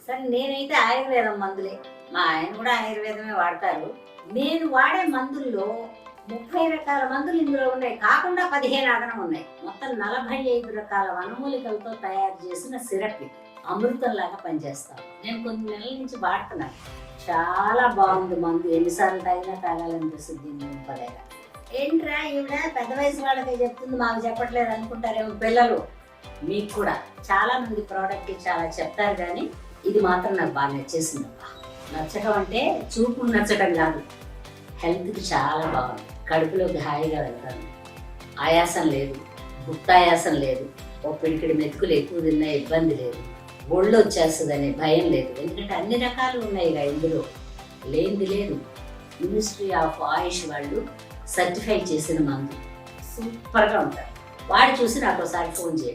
సరే నేనైతే ఆయుర్వేదం మందులే. మా ఆయన కూడా ఆయుర్వేదమే వాడతారు. నేను వాడే మందుల్లో 30 రకాల మందులు ఇందులో ఉన్నాయి. కాకుండా 15 అదనం ఉన్నాయి. మొత్తం 45 రకాల వనమూలికలతో తయారు చేసిన సిరప్ ఇది. అమృతంలాగా పనిచేస్తాను. నేను కొన్ని నెలల నుంచి వాడుతున్నాను. చాలా బాగుంది మందు. ఎన్నిసార్లు తాగినా తాగాలనిపిస్తుంది దీన్ని నింపలేగా. ఏంట్రా ఈవిడ పెద్ద వయసు వాళ్ళకే చెప్తుంది, మాకు చెప్పట్లేదు అనుకుంటారేమో పిల్లలు. మీకు కూడా చాలా మంది ప్రోడక్ట్ చాలా చెప్తారు, కానీ ఇది మాత్రం నాకు బాగా నచ్చేసింది. నచ్చడం అంటే చూపు నచ్చడం కాదు, హెల్త్కి చాలా బాగుంది. కడుపులోకి హాయిగా వెళ్తాను. ఆయాసం లేదు, గుప్తాయాసం లేదు, ఓ పిడికిడి మెతుకులు ఎక్కువ తిన్నా ఇబ్బంది లేదు, ఒళ్ళు వచ్చేస్తుందనే భయం లేదు. ఎందుకంటే అన్ని రకాలు ఉన్నాయి ఇందులో, లేనిది లేదు. మినిస్ట్రీ ఆఫ్ ఆయుష్ వాళ్ళు సర్టిఫై చేసిన మందు సూపర్గా ఉంటారు. వాడి చూసి నాకు ఒకసారి ఫోన్ చేయండి.